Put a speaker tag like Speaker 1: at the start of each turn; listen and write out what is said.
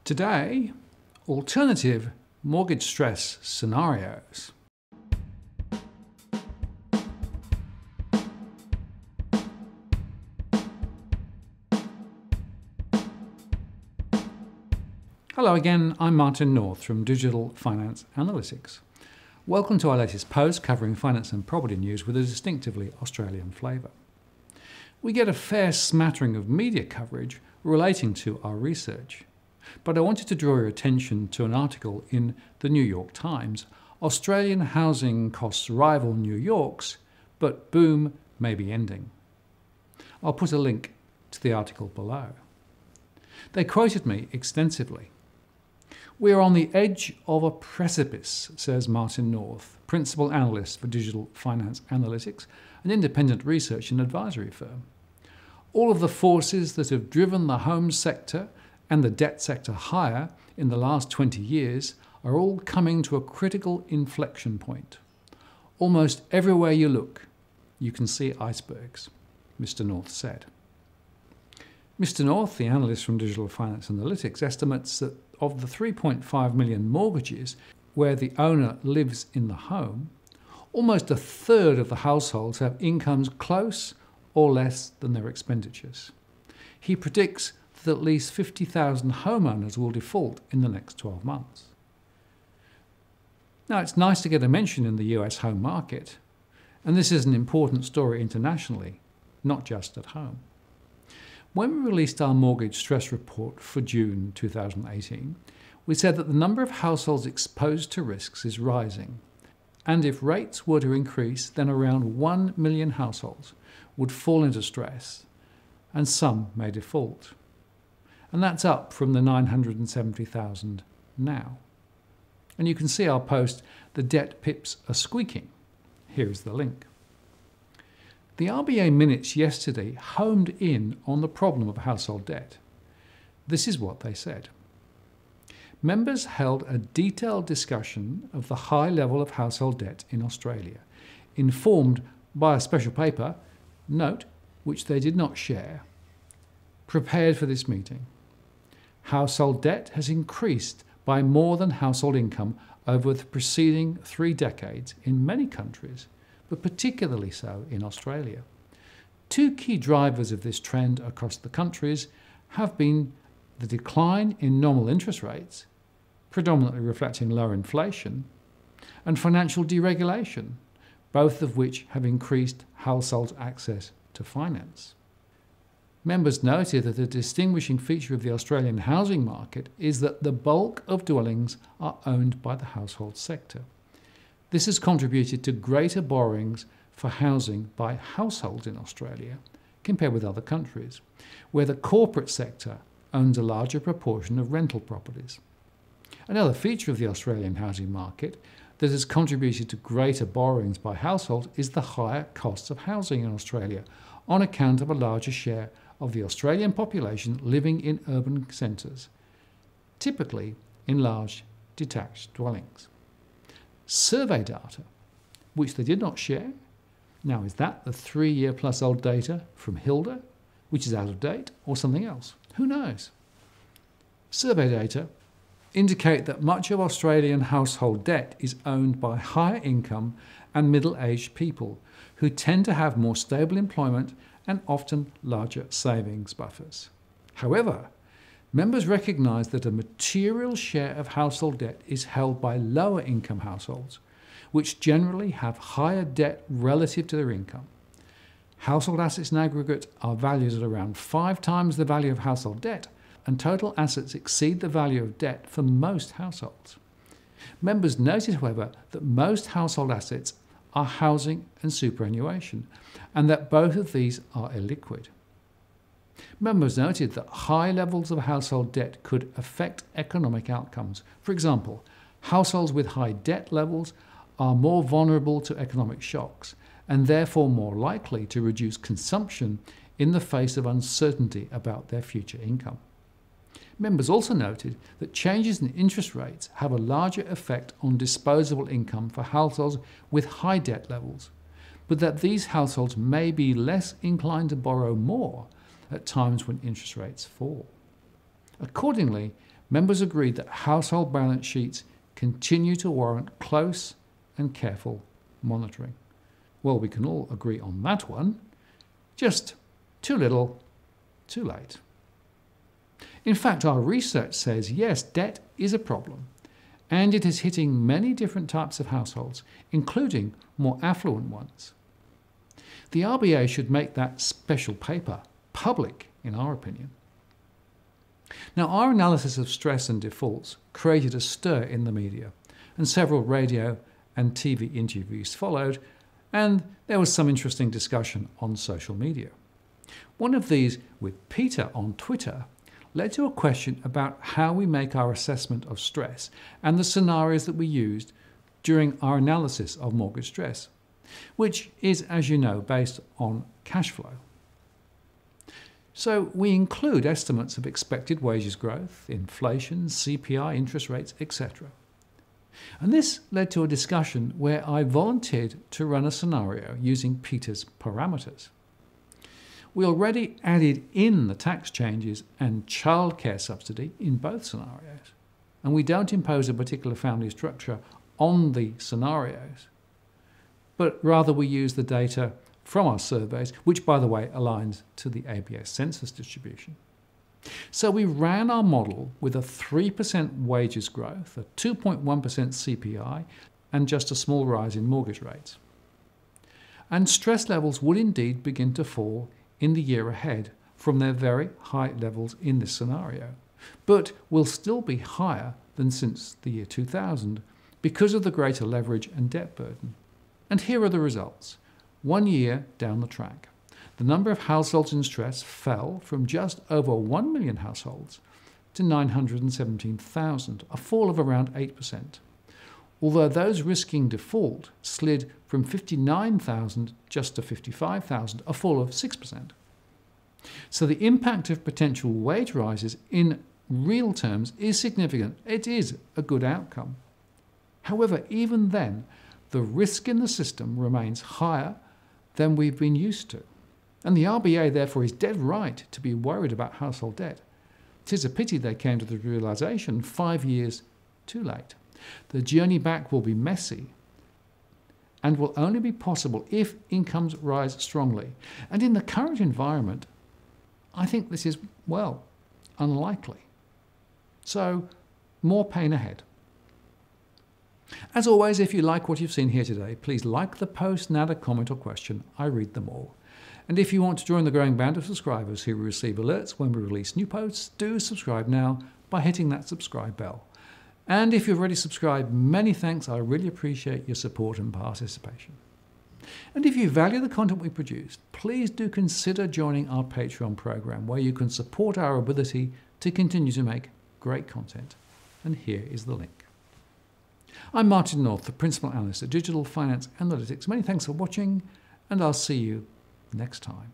Speaker 1: Today, alternative mortgage stress scenarios. Hello again, I'm Martin North from Digital Finance Analytics. Welcome to our latest post covering finance and property news with a distinctively Australian flavour. We get a fair smattering of media coverage relating to our research. But I wanted to draw your attention to an article in the New York Times. Australian housing costs rival New York's, but boom may be ending. I'll put a link to the article below. They quoted me extensively. "We are on the edge of a precipice," says Martin North, principal analyst for Digital Finance Analytics, an independent research and advisory firm. All of the forces that have driven the home sector and the debt sector higher in the last 20 years are all coming to a critical inflection point. Almost everywhere you look, you can see icebergs, Mr. North said. Mr. North, the analyst from Digital Finance Analytics, estimates that of the 3.5 million mortgages where the owner lives in the home, almost a third of the households have incomes close or less than their expenditures. He predicts that at least 50,000 homeowners will default in the next 12 months. Now, it's nice to get a mention in the US home market, and this is an important story internationally, not just at home. When we released our mortgage stress report for June 2018, we said that the number of households exposed to risks is rising, and if rates were to increase, then around 1 million households would fall into stress, and some may default. And that's up from the 970,000 now. And you can see our post, "The Debt Pips Are Squeaking." Here is the link. The RBA minutes yesterday homed in on the problem of household debt. This is what they said. Members held a detailed discussion of the high level of household debt in Australia, informed by a special paper, note, which they did not share, prepared for this meeting. Household debt has increased by more than household income over the preceding 3 decades in many countries, but particularly so in Australia. 2 key drivers of this trend across the countries have been the decline in normal interest rates, predominantly reflecting lower inflation, and financial deregulation, both of which have increased households' access to finance. Members noted that a distinguishing feature of the Australian housing market is that the bulk of dwellings are owned by the household sector. This has contributed to greater borrowings for housing by households in Australia compared with other countries, where the corporate sector owns a larger proportion of rental properties. Another feature of the Australian housing market that has contributed to greater borrowings by households is the higher costs of housing in Australia on account of a larger share of the Australian population living in urban centres, typically in large detached dwellings. Survey data, which they did not share. Now, is that the 3-year-plus-old data from Hilda, which is out of date, or something else? Who knows? Survey data indicate that much of Australian household debt is owned by higher income and middle-aged people who tend to have more stable employment and often larger savings buffers. However, members recognise that a material share of household debt is held by lower income households, which generally have higher debt relative to their income. Household assets in aggregate are valued at around 5 times the value of household debt, and total assets exceed the value of debt for most households. Members noted, however, that most household assets are housing and superannuation, and that both of these are illiquid. Members noted that high levels of household debt could affect economic outcomes. For example, households with high debt levels are more vulnerable to economic shocks and therefore more likely to reduce consumption in the face of uncertainty about their future income. Members also noted that changes in interest rates have a larger effect on disposable income for households with high debt levels, but that these households may be less inclined to borrow more at times when interest rates fall. Accordingly, members agreed that household balance sheets continue to warrant close and careful monitoring. Well, we can all agree on that one. Just too little, too late. In fact, our research says, yes, debt is a problem, and it is hitting many different types of households, including more affluent ones. The RBA should make that special paper public, in our opinion. Now, our analysis of stress and defaults created a stir in the media, and several radio and TV interviews followed, and there was some interesting discussion on social media. One of these, with Peter on Twitter, led to a question about how we make our assessment of stress and the scenarios that we used during our analysis of mortgage stress, which is, as you know, based on cash flow. So we include estimates of expected wages growth, inflation, CPI, interest rates, etc. And this led to a discussion where I volunteered to run a scenario using Peter's parameters. We already added in the tax changes and childcare subsidy in both scenarios, and we don't impose a particular family structure on the scenarios, but rather we use the data from our surveys, which, by the way, aligns to the ABS census distribution. So we ran our model with a 3% wages growth, a 2.1% CPI, and just a small rise in mortgage rates. And stress levels would indeed begin to fall in the year ahead from their very high levels in this scenario, but will still be higher than since the year 2000 because of the greater leverage and debt burden. And here are the results. 1 year down the track, the number of households in stress fell from just over 1 million households to 917,000, a fall of around 8%. Although those risking default slid from 59,000 just to 55,000, a fall of 6%. So the impact of potential wage rises in real terms is significant. It is a good outcome. However, even then, the risk in the system remains higher than we've been used to. And the RBA, therefore, is dead right to be worried about household debt. It is a pity they came to the realization 5 years too late. The journey back will be messy and will only be possible if incomes rise strongly. And in the current environment, I think this is, well, unlikely. So, more pain ahead. As always, if you like what you've seen here today, please like the post and add a comment or question. I read them all. And if you want to join the growing band of subscribers who receive alerts when we release new posts, do subscribe now by hitting that subscribe bell. And if you've already subscribed, many thanks. I really appreciate your support and participation. And if you value the content we produce, please do consider joining our Patreon program, where you can support our ability to continue to make great content. And here is the link. I'm Martin North, the Principal Analyst at Digital Finance Analytics. Many thanks for watching, and I'll see you next time.